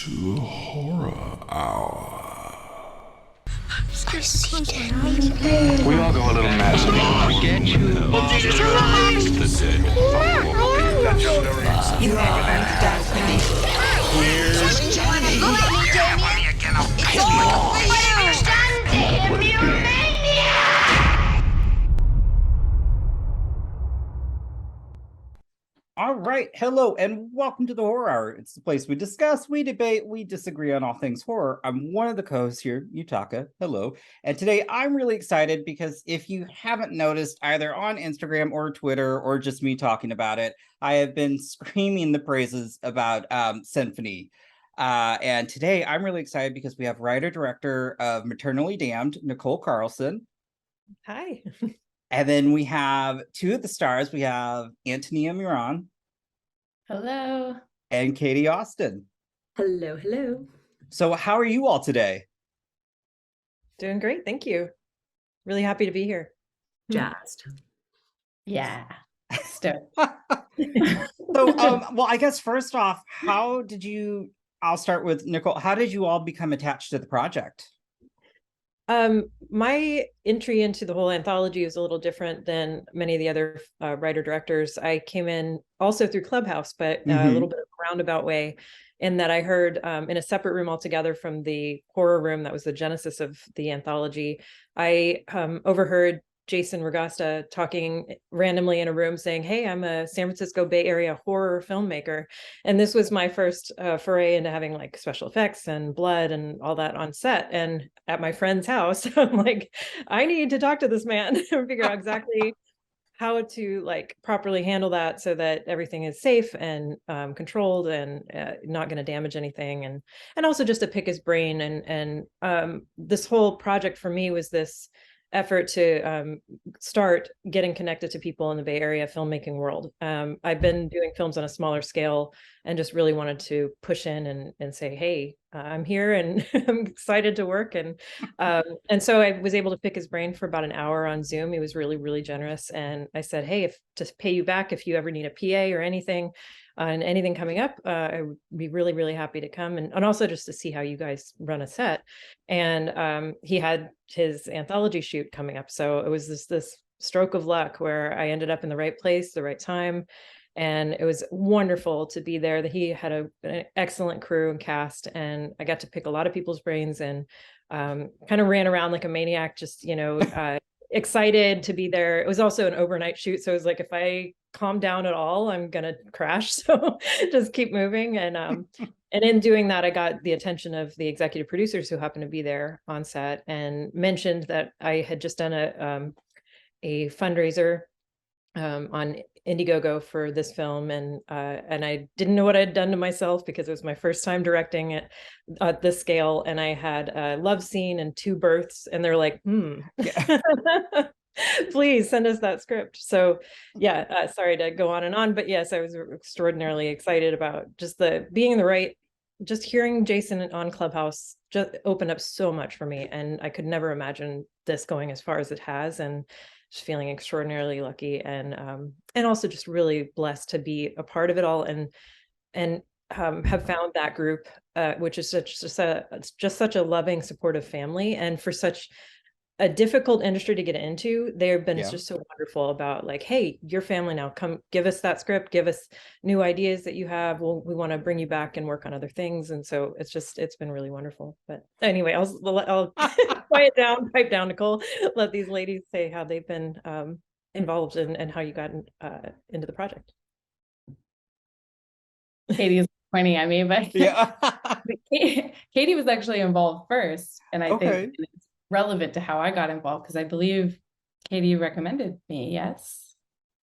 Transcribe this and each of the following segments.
to Horror Hour. We all go a little mad sometimes. We get you. You are going to die tonight. Here's Johnny. Go at me, Damien. It's all for you. All right, hello, and welcome to the Horror Hour. It's the place we discuss, we debate, we disagree on all things horror. I'm one of the co-hosts here, Yutaka. Hello. And today I'm really excited because if you haven't noticed, either on Instagram or Twitter or just me talking about it, I have been screaming the praises about Sinphony. And today I'm really excited because we have writer-director of Maternally Damned, Nichole Carlson. Hi. And then we have two of the stars. We have Antonia Miran. Hello. And Katie Austin. Hello, hello. So how are you all today? Doing great. Thank you. Really happy to be here. Jazzed. Yeah. Stoked. Well, I guess first off, I'll start with Nichole. How did you all become attached to the project? My entry into the whole anthology is a little different than many of the other writer-directors. I came in also through Clubhouse, but a little bit of a roundabout way, in that I heard in a separate room altogether from the horror room that was the genesis of the anthology. I overheard Jason Ragosta talking randomly in a room saying, "Hey, I'm a San Francisco Bay Area horror filmmaker." And this was my first foray into having like special effects and blood and all that on set. And at my friend's house, I'm like, I need to talk to this man and figure out exactly how to like properly handle that so that everything is safe and controlled and not going to damage anything. And also just to pick his brain. And this whole project for me was this effort to start getting connected to people in the Bay Area filmmaking world. I've been doing films on a smaller scale and just really wanted to push in and say, hey, I'm here and I'm excited to work. And so I was able to pick his brain for about an hour on Zoom. He was really, really generous. And I said, hey, if to pay you back, if you ever need a PA or anything, and anything coming up, I would be really, really happy to come and also just to see how you guys run a set. And he had his anthology shoot coming up. So it was this stroke of luck where I ended up in the right place, the right time. And it was wonderful to be there. That he had an excellent crew and cast, and I got to pick a lot of people's brains and kind of ran around like a maniac, just, excited to be there. It was also an overnight shoot. So it was like, if I calm down at all, I'm going to crash. So just keep moving. And in doing that, I got the attention of the executive producers who happened to be there on set and mentioned that I had just done a fundraiser on Indiegogo for this film, and I didn't know what I'd done to myself because it was my first time directing it at this scale, and I had a love scene and 2 births, and they're like, yeah. Please send us that script. So yeah, sorry to go on and on, but yes, I was extraordinarily excited about just being in the right. Just hearing Jason on Clubhouse just opened up so much for me, and I could never imagine this going as far as it has, and just feeling extraordinarily lucky and also just really blessed to be a part of it all and have found that group, which is just such a loving, supportive family, and for such a difficult industry to get into, they've been just so wonderful about like, hey, your family now, come give us that script, give us new ideas that you have. We want to bring you back and work on other things. And so it's been really wonderful. But anyway, I'll pipe down, Nichole, let these ladies say how they've been involved and how you got into the project. Katie is pointing at me, but Yeah. Katie was actually involved first. And I Okay. think it's relevant to how I got involved because I believe Katie recommended me. Yes.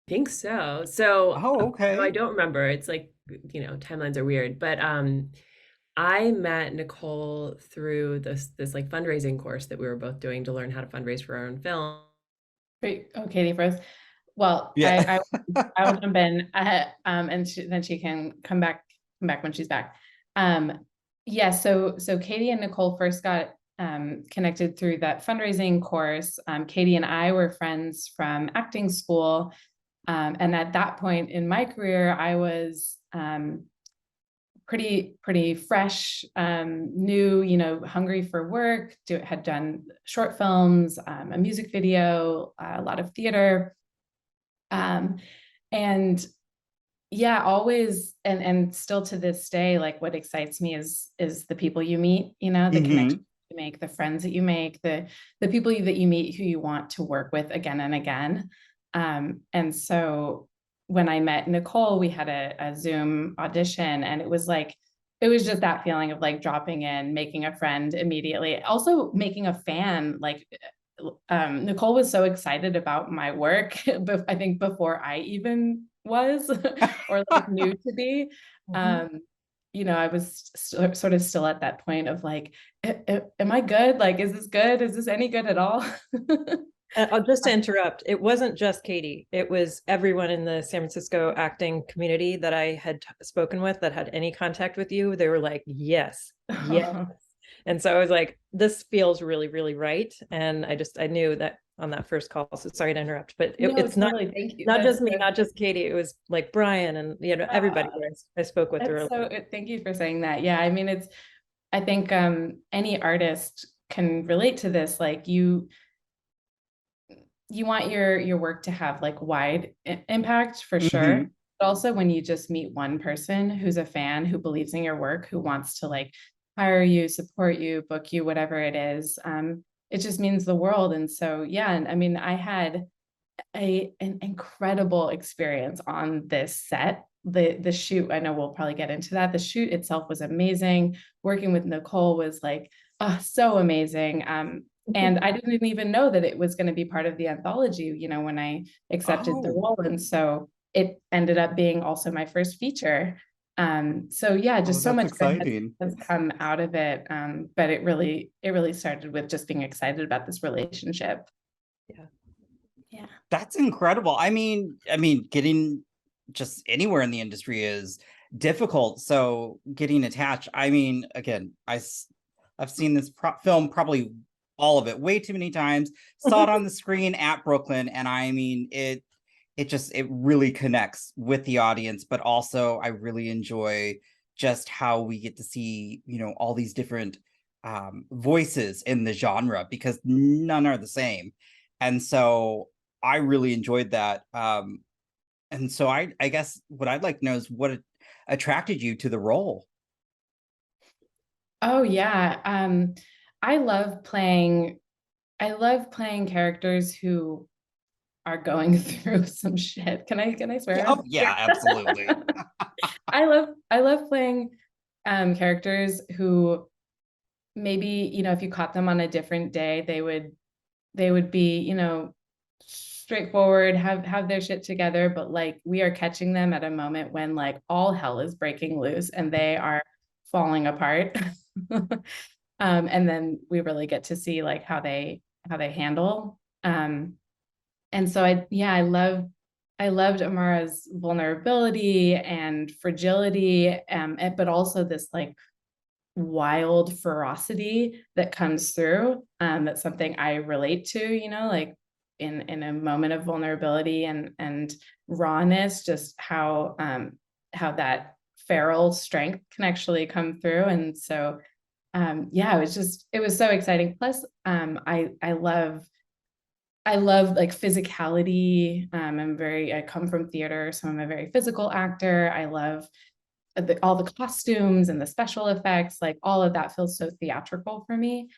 I think so. So okay. I don't remember. It's like, timelines are weird, but I met Nichole through this like fundraising course that we were both doing to learn how to fundraise for our own film. Wait, Katie first. Well, yeah. I will jump in, and then she can come back when she's back. Yeah. So Katie and Nichole first got connected through that fundraising course. Katie and I were friends from acting school. And at that point in my career, I was pretty fresh, new, you know, hungry for work, had done short films, a music video, a lot of theater. And yeah, always, and still to this day, like what excites me is the people you meet, you know, the connections you make, the friends that you make, the people that you meet who you want to work with again and again. And so when I met Nichole, we had a Zoom audition, and it was just that feeling of like dropping in, making a friend immediately, also making a fan. Like Nichole was so excited about my work, but I think before I even was or like knew to be. You know, I was sort of still at that point of like, am I good? Like, is this good? Is this any good at all? Just to interrupt, it wasn't just Katie. It was everyone in the San Francisco acting community that I had spoken with that had any contact with you. They were like, yes, yes. And so I was like, this feels really, really right. And I knew that on that first call. So sorry to interrupt, but it's totally. not, Thank you. not just me, not just Katie. It was like Brian and, you know, everybody I spoke with. So thank you for saying that. Yeah. I mean, I think any artist can relate to this. Like you want your work to have like wide impact for sure. But also when you just meet one person who's a fan, who believes in your work, who wants to like hire you, support you, book you, whatever it is, it just means the world. And so, yeah, and I mean, I had an incredible experience on this set. The shoot, I know we'll probably get into that. The shoot itself was amazing. Working with Nichole was like, so amazing. And I didn't even know that it was going to be part of the anthology, you know, when I accepted the role. And so it ended up being also my first feature. So yeah, just so much exciting has come out of it. But it really started with just being excited about this relationship. Yeah. That's incredible. I mean, getting just anywhere in the industry is difficult. So getting attached, I mean, again, I've seen this film probably all of it way too many times, saw it on the screen at Brooklyn, and I mean, it really connects with the audience, but also I really enjoy just how we get to see, you know, all these different voices in the genre, because none are the same. And so I really enjoyed that. And so I guess what I'd like to know is what attracted you to the role. Oh yeah. I love playing characters who are going through some shit. Can I swear? Oh yeah, absolutely. I love playing characters who maybe, you know, if you caught them on a different day, they would be, you know, straightforward, have their shit together, but like we are catching them at a moment when like all hell is breaking loose and they are falling apart. And then we really get to see like how they handle. And so I loved Amara's vulnerability and fragility, but also this like wild ferocity that comes through. That's something I relate to, you know, like in a moment of vulnerability and rawness, just how that feral strength can actually come through. And so yeah, it was so exciting. Plus, I love like physicality. I come from theater, so I'm a very physical actor. I love all the costumes and the special effects, like all of that feels so theatrical for me.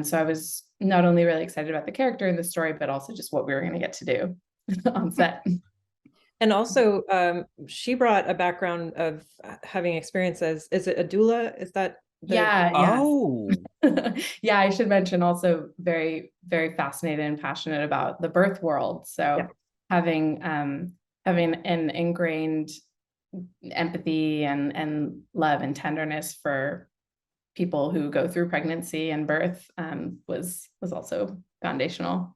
So I was not only really excited about the character and the story, but also just what we were going to get to do on set. And also, she brought a background of having experience as, is it a doula? Is that? Yeah. Oh. Yeah, I should mention also very, very fascinated and passionate about the birth world. So having an ingrained empathy and love and tenderness for people who go through pregnancy and birth was also foundational.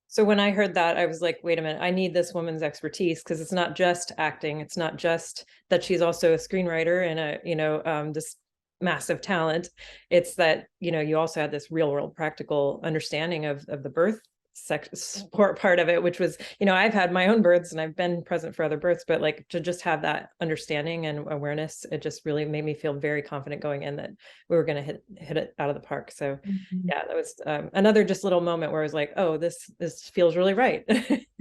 So when I heard that, I was like, wait a minute, I need this woman's expertise, because it's not just acting. It's not just that she's also a screenwriter and a, you know, this massive talent. It's that, you know, you also had this real world practical understanding of the birth support part of it, which was, I've had my own births and I've been present for other births, but like to just have that understanding and awareness, it just really made me feel very confident going in that we were going to hit it out of the park. So yeah, that was another just little moment where I was like, oh, this feels really right.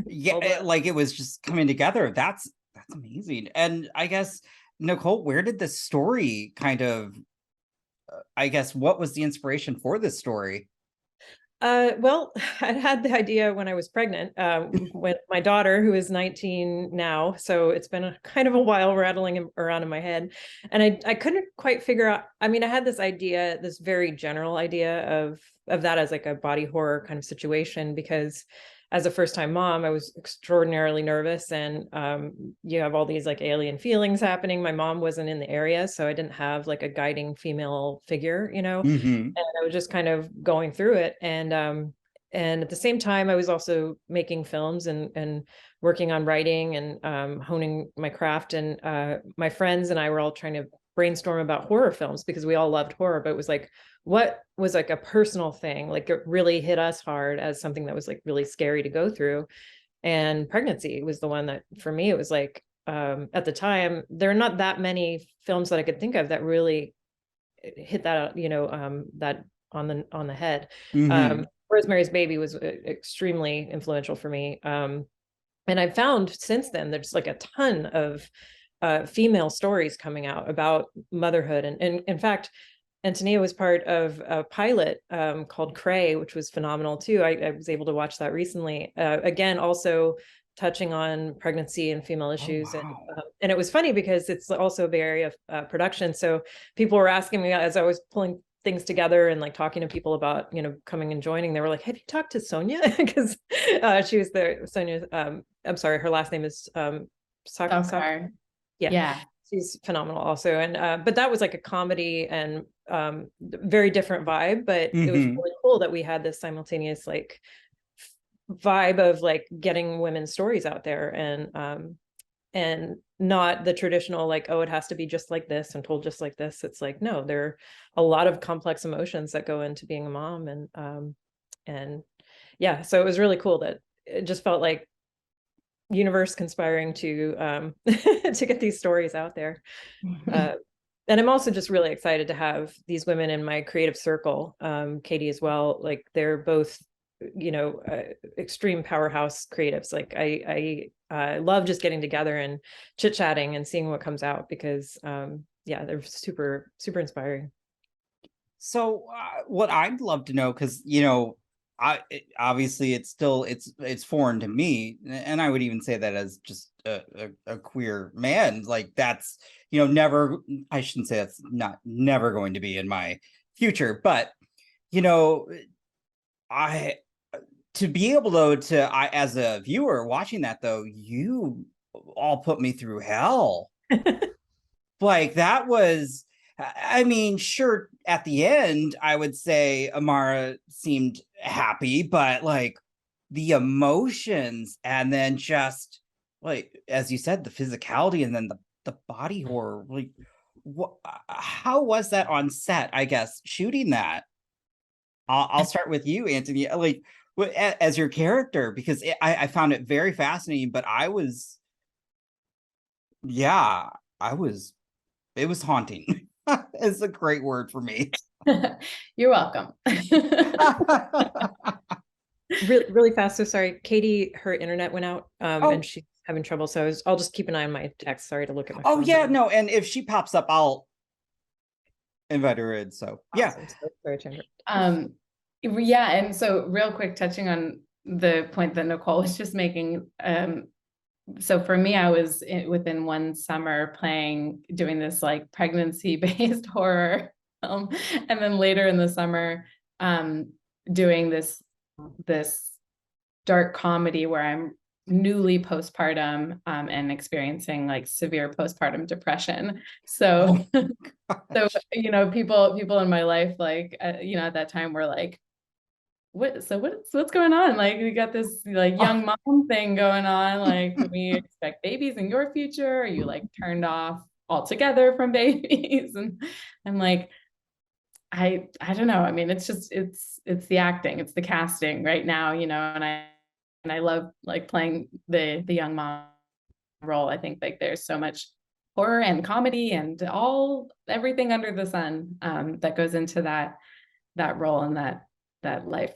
Yeah, like it was just coming together. That's amazing. And I guess, Nichole, where did this story kind of, I guess, what was the inspiration for this story? Well, I had the idea when I was pregnant, with my daughter, who is 19 now. So it's been kind of a while rattling around in my head. And I couldn't quite figure out, I mean, I had this idea, this very general idea of that as like a body horror kind of situation, because as a first-time mom, I was extraordinarily nervous, and you have all these like alien feelings happening. My mom wasn't in the area, so I didn't have like a guiding female figure, and I was just kind of going through it. And at the same time, I was also making films and working on writing and honing my craft. And my friends and I were all trying to brainstorm about horror films because we all loved horror, but it was like, what was like a personal thing, like it really hit us hard as something that was like really scary to go through. And pregnancy was the one that, for me, it was like, at the time, there are not that many films that I could think of that really hit that, that on the head. Rosemary's Baby was extremely influential for me. And I've found since then, there's like a ton of female stories coming out about motherhood. And in fact, Antonia was part of a pilot called Cray, which was phenomenal too. I was able to watch that recently. Again, also touching on pregnancy and female issues. Oh, wow. And it was funny because it's also a Bay Area production. So people were asking me as I was pulling things together and like talking to people about, coming and joining, they were like, have you talked to Sonia? Because she was there. Sonia, I'm sorry, her last name is Sakar. Yeah. She's phenomenal also. And but that was like a comedy and very different vibe, but it was really cool that we had this simultaneous like vibe of like getting women's stories out there, and not the traditional like, oh, it has to be just like this and told just like this. It's like, no, there are a lot of complex emotions that go into being a mom. And yeah, so it was really cool that it just felt like universe conspiring to to get these stories out there. And I'm also just really excited to have these women in my creative circle, Katie as well. Like they're both, extreme powerhouse creatives. Like I love just getting together and chit chatting and seeing what comes out, because they're super, super inspiring. So what I'd love to know, because obviously it's foreign to me, and I would even say that as just a queer man, like that's never, I shouldn't say that's not never going to be in my future, but I to be able I as a viewer watching that, though, you all put me through hell. Like that was, I mean, sure, at the end, I would say Amara seemed happy, but like the emotions, and then just like, as you said, the physicality, and then the body horror, like how was that on set, I guess, shooting that? I'll start with you, Anthony, like as your character, because I found it very fascinating, but it was haunting. It's a great word for me. You're welcome. Really, really fast. So sorry, Katie, her internet went out, and she's having trouble. So I'll just keep an eye on my text. Sorry to look at my phone. Yeah, no, and if she pops up, I'll invite her in. So awesome. Sorry, Chandra. Yeah, and so real quick, touching on the point that Nichole was just making. So for me, I was within one summer doing this like pregnancy-based horror film, and then later in the summer, doing this dark comedy where I'm newly postpartum and experiencing like severe postpartum depression. So, people in my life, like at that time, were like, what's going on? Like, we got this like young mom thing going on. Like, can we expect babies in your future? Are you like turned off altogether from babies? And I'm like, I don't know. I mean, it's just, it's the acting, it's the casting right now, you know, and I love like playing the young mom role. I think like there's so much horror and comedy and everything under the sun that goes into that role and that life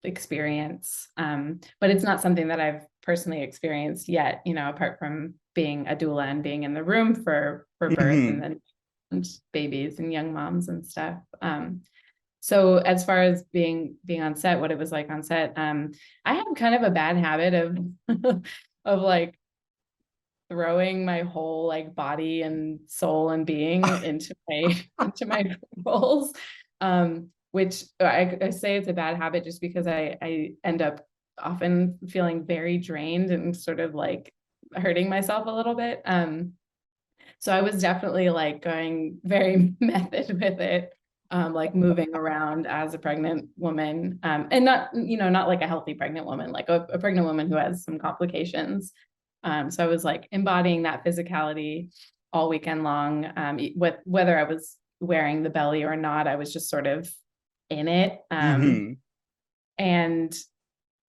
experience. But it's not something that I've personally experienced yet, you know, apart from being a doula and being in the room for birth and then and babies and young moms and stuff. So as far as being on set, what it was like on set, I have kind of a bad habit of of like throwing my whole like body and soul and being into my roles, which I say it's a bad habit just because I end up often feeling very drained and sort of like hurting myself a little bit. So I was definitely like going very method with it, like moving around as a pregnant woman, and not, you know, not like a healthy pregnant woman, like a pregnant woman who has some complications. So I was like embodying that physicality all weekend long, whether I was wearing the belly or not, I was just sort of in it. And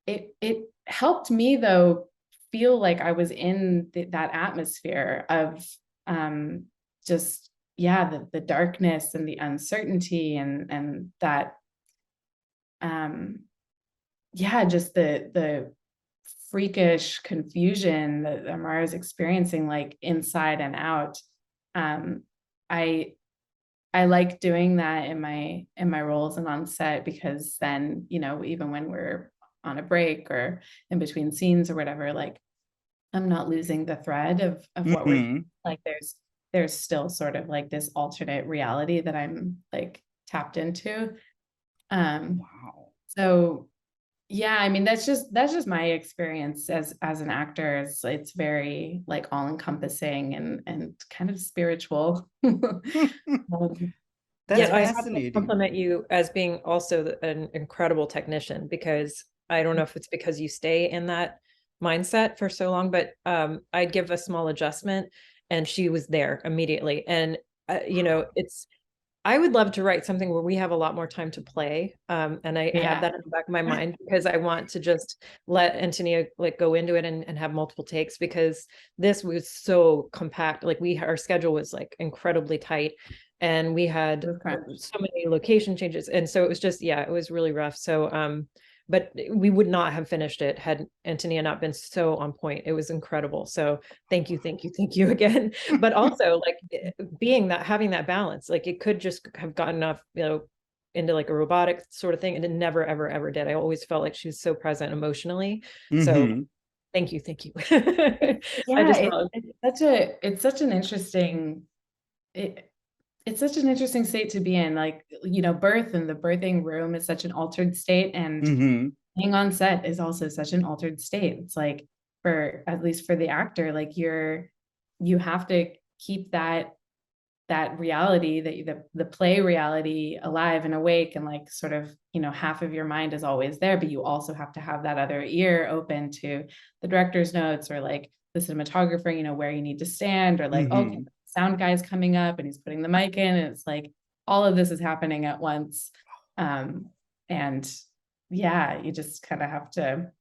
it helped me though feel like I was in that atmosphere of just, yeah, the darkness and the uncertainty and that, yeah, just the freakish confusion that Amara is experiencing, like inside and out. I like doing that in my roles and on set, because then, you know, even when we're on a break or in between scenes or whatever, like I'm not losing the thread of what we're like. There's still sort of like this alternate reality that I'm like tapped into. Wow. So yeah, I mean, that's just my experience as an actor. It's very like all encompassing and kind of spiritual. That's I have to fascinating. compliment you as being also an incredible technician, because I don't know if it's because you stay in that mindset for so long, but I'd give a small adjustment and she was there immediately. And you know, I would love to write something where we have a lot more time to play. And I have that in the back of my mind, because I want to just let Antonia like go into it and have multiple takes, because this was so compact. Like our schedule was like incredibly tight, and we had so many location changes. And so it was just, yeah, it was really rough. So, but we would not have finished it had Antonia not been so on point. It was incredible. So thank you again. But also like having that balance, like it could just have gotten off, you know, into like a robotic sort of thing, and it never, ever did. I always felt like she was so present emotionally. So thank you. Yeah, it's such an interesting state to be in. Like, you know, birth and the birthing room is such an altered state, and being on set is also such an altered state. It's like, at least for the actor, like you have to keep that reality, the play reality alive and awake, and like sort of, you know, half of your mind is always there, but you also have to have that other ear open to the director's notes, or like the cinematographer, you know, where you need to stand, or like, okay, the sound guy's coming up and he's putting the mic in, and it's like all of this is happening at once. And yeah, you just kind of have to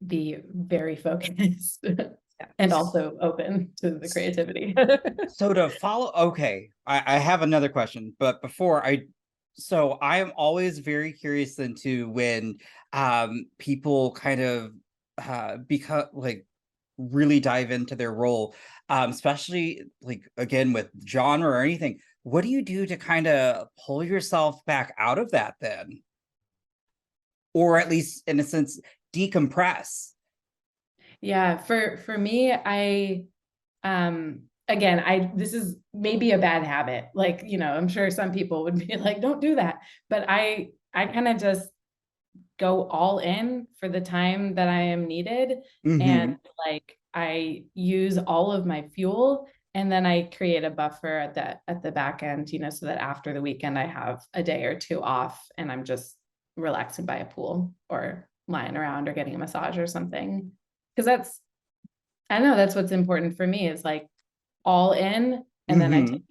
be very focused and also open to the creativity. So to follow, okay, I have another question, but before so I am always very curious into when people kind of become like really dive into their role, especially like again with genre or anything. What do you do to kind of pull yourself back out of that then? Or at least in a sense, decompress? Yeah, for me, again, this is maybe a bad habit. Like, you know, I'm sure some people would be like, don't do that. But I kind of just go all in for the time that I am needed. And like, I use all of my fuel, and then I create a buffer at the back end, you know, so that after the weekend I have a day or two off and I'm just relaxing by a pool or lying around or getting a massage or something. Because I know that's what's important for me, is like all in, and then I take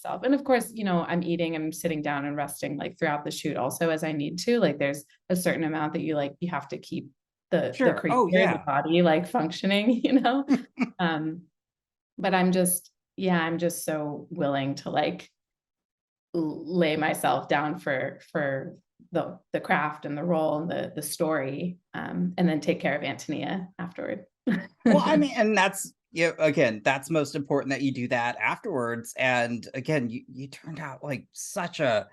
myself. And of course, you know, I'm eating and sitting down and resting like throughout the shoot also as I need to. Like there's a certain amount that you have to keep the creature, the body like functioning, you know. But I'm just so willing to like lay myself down for the craft and the role and the story, and then take care of Antonia afterward. Well, I mean, and that's, you know, again, that's most important that you do that afterwards. And again, you turned out like such a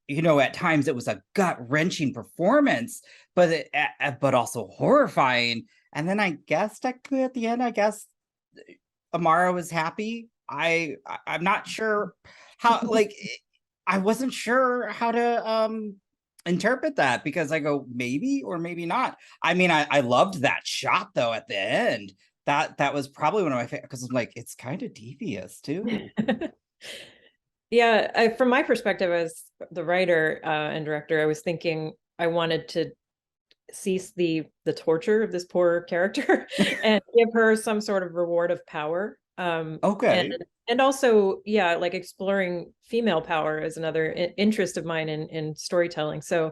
you know, at times it was a gut-wrenching performance, but but also horrifying. And then I guess technically at the end, I guess Amara was happy. I'm not sure how, like, I wasn't sure how to interpret that, because I go maybe or maybe not. I mean, I loved that shot though at the end. That was probably one of my favorite, because I'm like, it's kind of devious too. Yeah, from my perspective as the writer and director, I was thinking I wanted to cease the torture of this poor character and give her some sort of reward of power. Okay. And also, yeah, like exploring female power is another interest of mine in storytelling. So,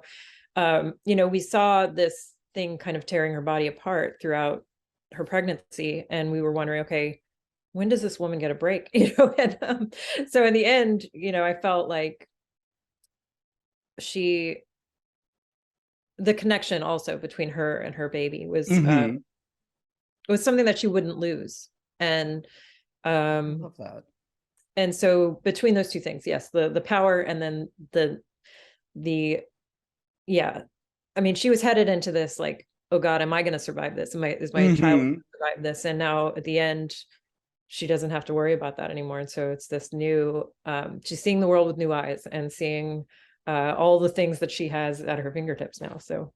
you know, we saw this thing kind of tearing her body apart throughout her pregnancy, and we were wondering, okay, when does this woman get a break? You know, and so in the end, you know, I felt like the connection also between her and her baby was was something that she wouldn't lose. And I love that. And so between those two things, yes, the power and then the yeah, I mean, she was headed into this like, oh God, am I going to survive this? Is my child going to survive this? And now at the end, she doesn't have to worry about that anymore. And so it's this new, she's seeing the world with new eyes and seeing all the things that she has at her fingertips now. So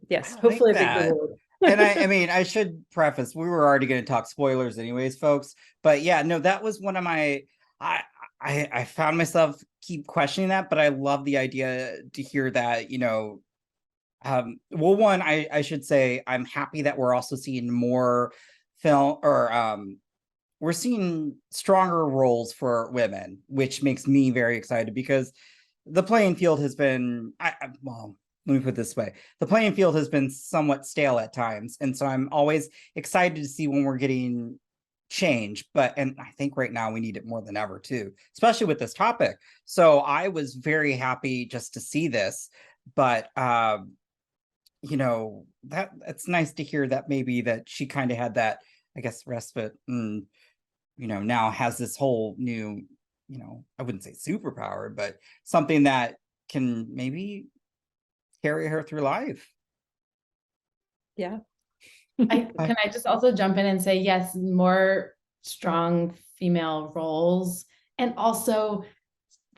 yes, hopefully a big reward. And I mean, I should preface, we were already going to talk spoilers anyways, folks. But yeah, no, that was one of my, I found myself keep questioning that, but I love the idea to hear that, you know, well, one, I should say, I'm happy that we're also seeing more film, or we're seeing stronger roles for women, which makes me very excited, because the playing field has been, well, let me put it this way. The playing field has been somewhat stale at times. And so I'm always excited to see when we're getting change. And I think right now we need it more than ever too, especially with this topic. So I was very happy just to see this. But you know, it's nice to hear that maybe that she kind of had that, I guess, respite, and you know, now has this whole new, you know, I wouldn't say superpower, but something that can maybe carry her through life. Yeah. Can I just also jump in and say, yes, more strong female roles, and also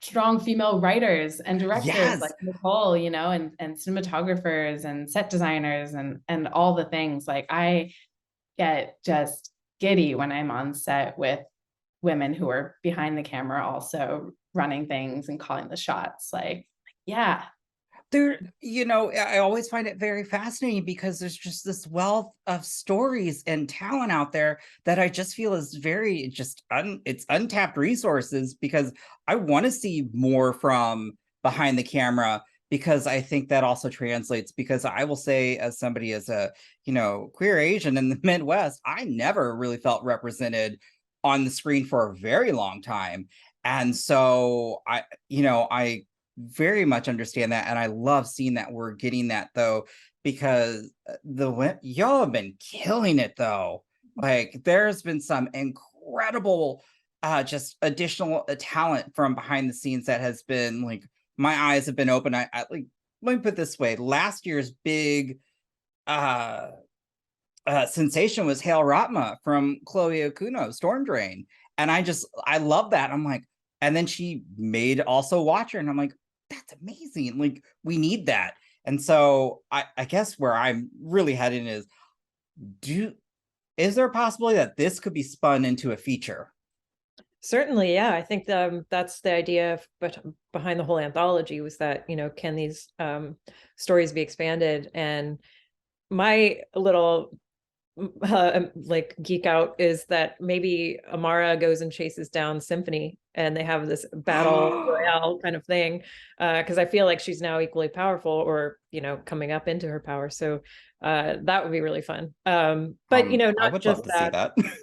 strong female writers and directors like Nichole, you know, and cinematographers and set designers and all the things. Like I get just giddy when I'm on set with women who are behind the camera also running things and calling the shots. Like, yeah. There, you know, I always find it very fascinating, because there's just this wealth of stories and talent out there that I just feel is very just it's untapped resources, because I want to see more from behind the camera, because I think that also translates, because I will say, as somebody as a, you know, queer Asian in the Midwest, I never really felt represented on the screen for a very long time. And so I, you know, I very much understand that, and I love seeing that we're getting that though, because y'all have been killing it though. Like there's been some incredible just additional talent from behind the scenes that has been like, my eyes have been open. I like, let me put it this way, last year's big sensation was Hail Ratma from Chloe Okuno, Storm Drain, and I love that. I'm like, and then she made also Watcher, and I'm like, that's amazing. Like we need that. And so I guess where I'm really heading is, is there a possibility that this could be spun into a feature? Certainly, yeah. I think that's the idea behind the whole anthology, was that, you know, can these stories be expanded? And my little like geek out is that maybe Amara goes and chases down Sinphony and they have this battle royale kind of thing. Because I feel like she's now equally powerful, or, you know, coming up into her power. So that would be really fun. But, you know, I not would just love to see that.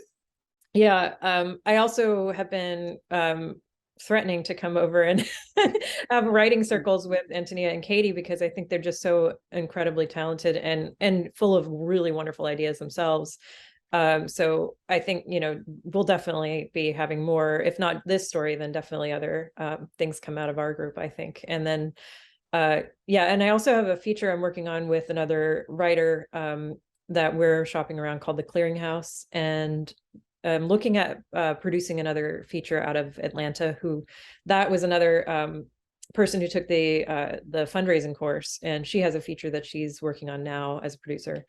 Yeah. I also have been threatening to come over and have writing circles with Antonia and Katie, because I think they're just so incredibly talented and full of really wonderful ideas themselves. So I think, you know, we'll definitely be having more, if not this story, then definitely other things come out of our group, I think. And then, yeah, and I also have a feature I'm working on with another writer that we're shopping around called The Clearinghouse. And I'm looking at producing another feature out of Atlanta, that was another person who took the fundraising course, and she has a feature that she's working on now as a producer.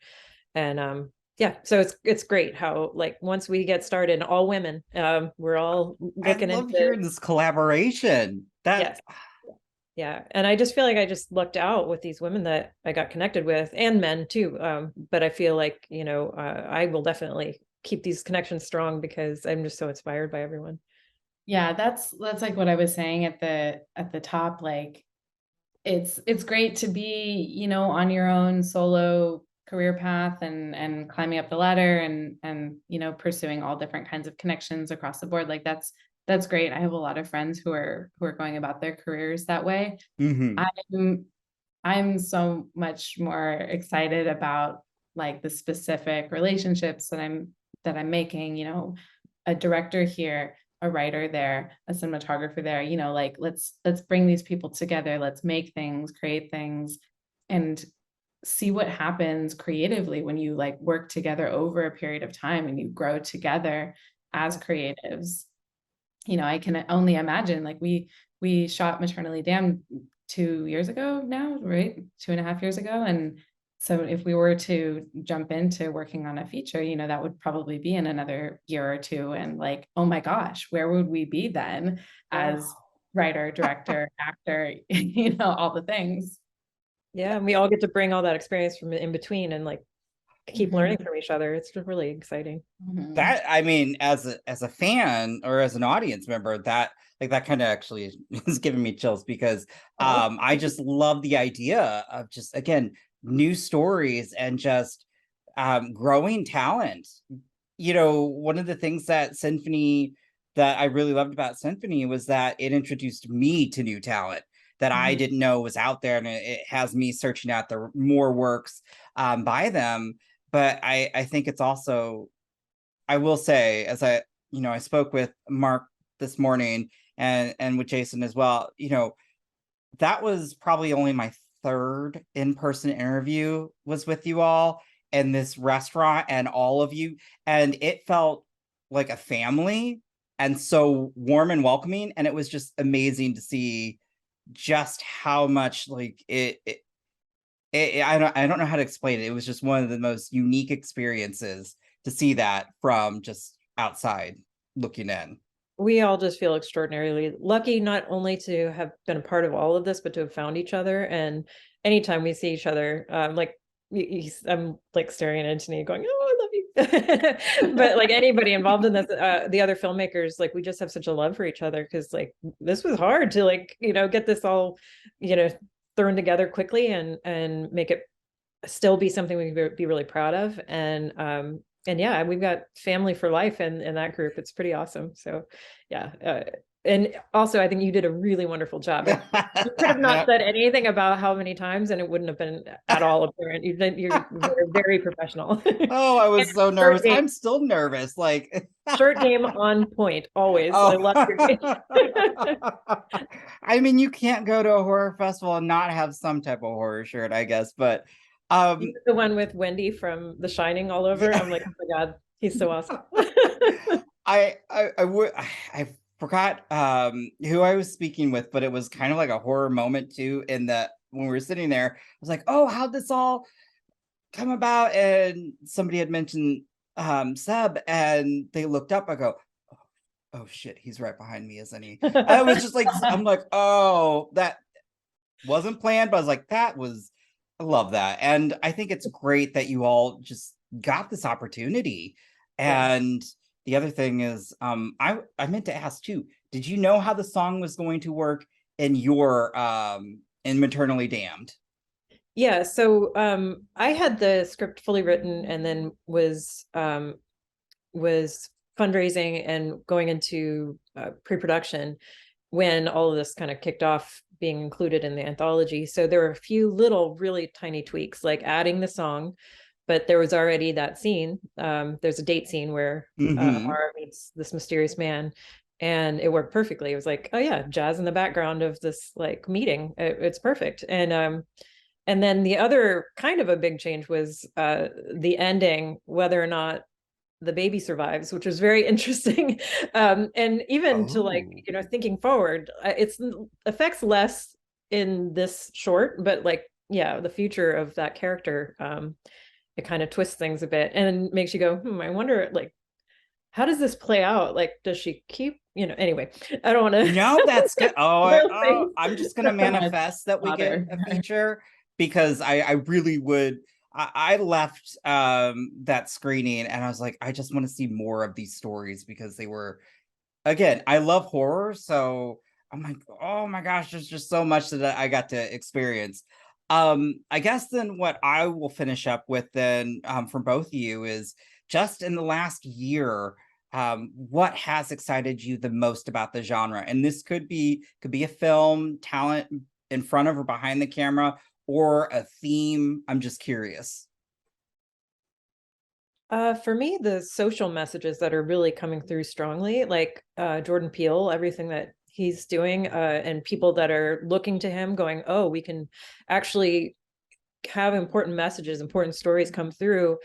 And yeah, so it's great how, like, once we get started, all women, we're all looking I love into hearing this collaboration. Yes. Yeah. And I just feel like I just lucked out with these women that I got connected with, and men too. But I feel like, you know, I will definitely keep these connections strong because I'm just so inspired by everyone. Yeah, that's like what I was saying at the top. Like, it's great to be, you know, on your own solo career path and climbing up the ladder and you know, pursuing all different kinds of connections across the board. Like, that's great. I have a lot of friends who are going about their careers that way. I'm so much more excited about like the specific relationships that I'm making, you know, a director here, a writer there, a cinematographer there, you know, like let's bring these people together, let's make things, create things, and see what happens creatively when you like work together over a period of time and you grow together as creatives. You know, I can only imagine, like we shot Maternally Damned 2 years ago now, right? 2.5 years ago. And so if we were to jump into working on a feature, you know, that would probably be in another year or two. And like, oh my gosh, where would we be then as writer, director, actor, you know, all the things. Yeah. And we all get to bring all that experience from in between and like keep learning from each other. It's really exciting. That, I mean, as a fan or as an audience member, that kind of actually is giving me chills, because I just love the idea of just, again, new stories and just growing talent. You know, one of the things that I really loved about Sinphony was that it introduced me to new talent that I didn't know was out there, and it has me searching out the more works by them. But I think it's also, I will say, as I spoke with Mark this morning and with Jason as well, you know, that was probably only my third in-person interview was with you all in this restaurant and all of you. And it felt like a family and so warm and welcoming. And it was just amazing to see just how much like I don't know how to explain it. It was just one of the most unique experiences to see that from just outside looking in. We all just feel extraordinarily lucky, not only to have been a part of all of this, but to have found each other. And anytime we see each other, like I'm like staring at Antonia going, oh, I love you. But like anybody involved in this, the other filmmakers, like we just have such a love for each other, because like this was hard to like, you know, get this all, you know, thrown together quickly and make it still be something we can be really proud of. And yeah, we've got family for life in that group. It's pretty awesome. So yeah. And also, I think you did a really wonderful job. You could have not said anything about how many times, and it wouldn't have been at all apparent. You're very professional. Oh, I was so nervous. I'm still nervous. Like shirt game on point, always. Oh. I love your game. I mean, you can't go to a horror festival and not have some type of horror shirt, I guess. But the one with Wendy from The Shining all over. I'm like, oh my God, he's so awesome. I forgot who I was speaking with, but it was kind of like a horror moment too, in that when we were sitting there, I was like, oh, how'd this all come about? And somebody had mentioned Seb, and they looked up. I go, oh shit, he's right behind me, isn't he? I was just like, I'm like, oh, that wasn't planned, but I was like, I love that. And I think it's great that you all just got this opportunity. Yeah. And the other thing is, I meant to ask too, did you know how the song was going to work in your in Maternally Damned? Yeah, so I had the script fully written and then was fundraising and going into pre-production when all of this kind of kicked off being included in the anthology. So there were a few little really tiny tweaks, like adding the song, but there was already that scene. There's a date scene where Mara meets this mysterious man, and it worked perfectly. It was like, oh yeah, jazz in the background of this like meeting. It's perfect. And then the other kind of a big change was the ending, whether or not the baby survives, which was very interesting. And even to like, thinking forward, it's affects less in this short, but like, yeah, the future of that character, it kind of twists things a bit and makes you go, I wonder, like, how does this play out? Like, does she keep, anyway, I don't want to. No, that's good. I'm just going to manifest that we get a feature, because I really would. I left that screening and I was like, I just want to see more of these stories, because they were, again, I love horror. So I'm like, oh my gosh, there's just so much that I got to experience. I guess then what I will finish up with then from both of you is, just in the last year, what has excited you the most about the genre? And this could be a film, talent in front of or behind the camera, or a theme. I'm just curious. For me, the social messages that are really coming through strongly, like Jordan Peele, everything that he's doing, and people that are looking to him going, oh, we can actually have important messages, important stories come through,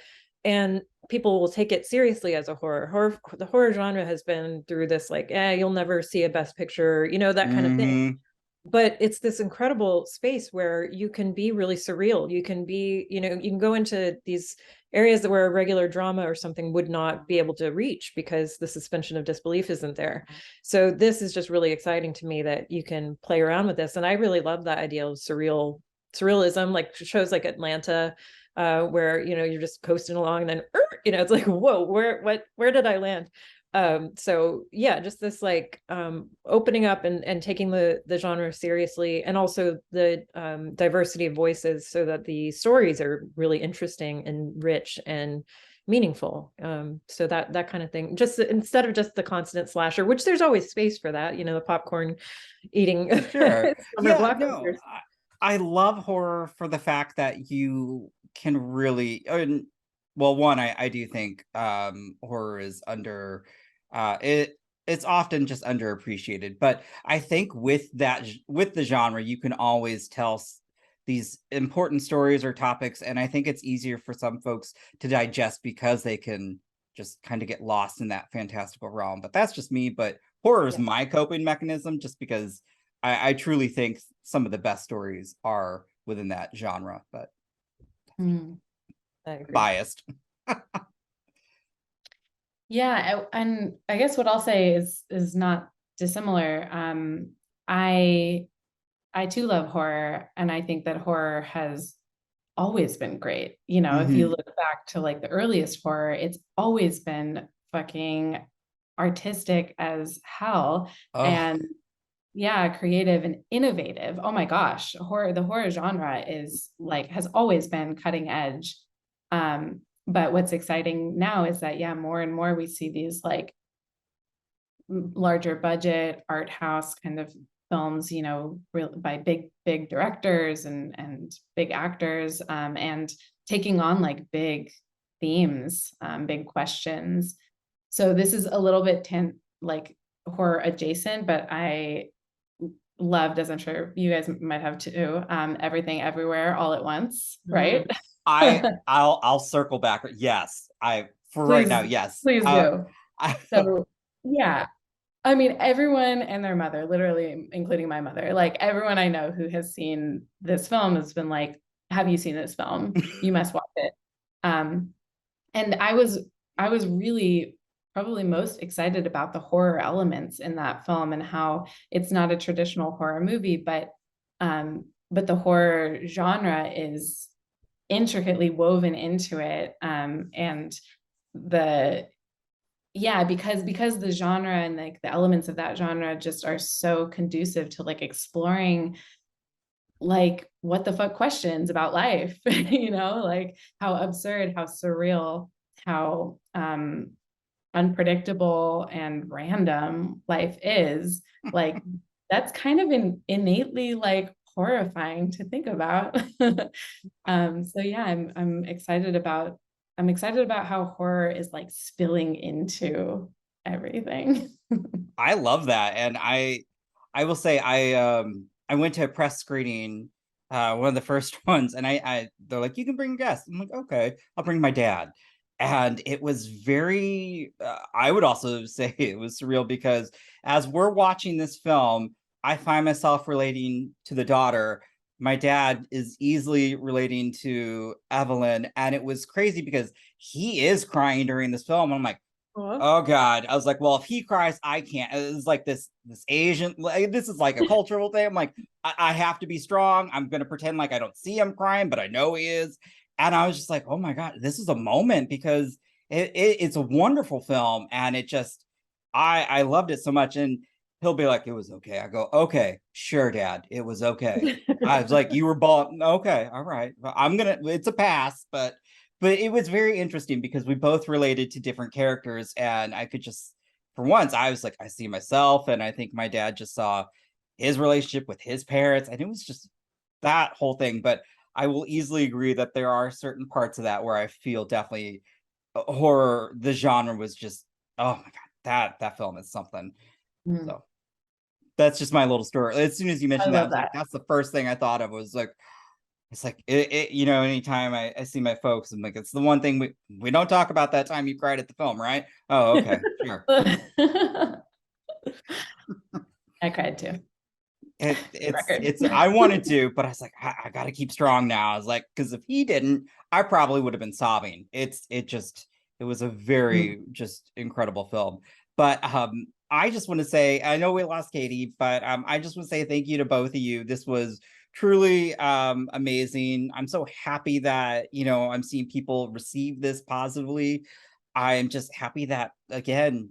and people will take it seriously as a horror. The horror genre has been through this, like, you'll never see a best picture, that kind of thing. But it's this incredible space where you can be really surreal. You can be, you can go into these areas that where a regular drama or something would not be able to reach, because the suspension of disbelief isn't there. So this is just really exciting to me, that you can play around with this. And I really love that idea of surrealism, like shows like Atlanta, where, you're just coasting along and then, it's like, whoa, where did I land? So yeah, just this like opening up and taking the genre seriously, and also the diversity of voices, so that the stories are really interesting and rich and meaningful. So that kind of thing, just instead of just the constant slasher, which there's always space for that, the popcorn eating. Sure. Yeah, no, I love horror for the fact that you can really, well, one, I do think horror is under it's often just underappreciated, but I think with the genre, you can always tell these important stories or topics, and I think it's easier for some folks to digest, because they can just kind of get lost in that fantastical realm. But that's just me. But horror is my coping mechanism, just because I truly think some of the best stories are within that genre. But biased. Yeah, and I guess what I'll say is not dissimilar. I too love horror, and I think that horror has always been great. If you look back to like the earliest horror, it's always been fucking artistic as hell, and creative and innovative. Oh my gosh, the horror genre is like, has always been cutting edge. But what's exciting now is that, more and more we see these like larger budget art house kind of films, by big directors and big actors, and taking on like big themes, big questions. So this is a little bit like horror adjacent, but I loved, as I'm sure you guys might have too, Everything Everywhere All at Once, right? I'll circle back. Yes, right now, yes. Please do. So yeah, I mean, everyone and their mother, literally, including my mother, like everyone I know who has seen this film has been like, have you seen this film? You must watch it. And I was really probably most excited about the horror elements in that film, and how it's not a traditional horror movie, but the horror genre is intricately woven into it. And because the genre and like the elements of that genre just are so conducive to like exploring like what the fuck questions about life, like how absurd, how surreal, how unpredictable and random life is. Like that's kind of innately like horrifying to think about. So yeah, I'm excited about how horror is like spilling into everything. I love that. And I will say I went to a press screening, one of the first ones, and they're like, you can bring guests. I'm like, okay, I'll bring my dad. And it was very I would also say it was surreal because as we're watching this film, I find myself relating to the daughter. My dad is easily relating to Evelyn, and it was crazy because he is crying during this film. And I'm like, oh God. I was like, well, if he cries, I can't. It's like this Asian, this is like a cultural thing. I'm like, I have to be strong. I'm going to pretend like I don't see him crying, but I know he is. And I was just like, oh my God, this is a moment because it's a wonderful film. And it just, I loved it so much. And he'll be like, it was okay. I go, okay, sure, Dad, it was okay. I was like, you were bald. Okay, all right. It's a pass, but it was very interesting because we both related to different characters, and I could just, for once, I was like, I see myself, and I think my dad just saw his relationship with his parents, and it was just that whole thing. But I will easily agree that there are certain parts of that where I feel definitely horror, the genre was just, oh my God, that film is something. So that's just my little story. As soon as you mentioned that, I was like, that's the first thing I thought of was like, it's like anytime I see my folks, I'm like, it's the one thing we don't talk about that time you cried at the film, right? Oh, okay, sure. I cried too. It's I wanted to, but I was like, I gotta keep strong now. I was like, because if he didn't, I probably would have been sobbing. It was a very just incredible film. But I just want to say, I know we lost Katie, but I just want to say thank you to both of you. This was truly amazing. I'm so happy that I'm seeing people receive this positively. I'm just happy that again,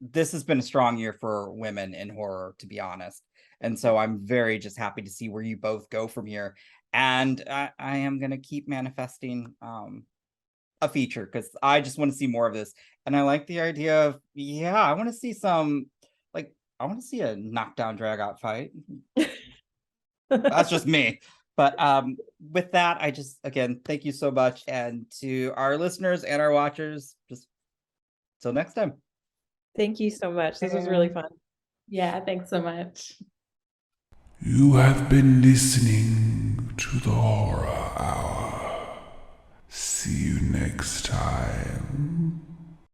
this has been a strong year for women in horror, to be honest. And so I'm very just happy to see where you both go from here. And I am going to keep manifesting a feature because I just want to see more of this. And I like the idea of, I want to see I want to see a knockdown drag out fight. That's just me. But with that, I just, again, thank you so much. And to our listeners and our watchers, just till next time. Thank you so much. This was really fun. Yeah, thanks so much. You have been listening to the Horror Hour. See you next time.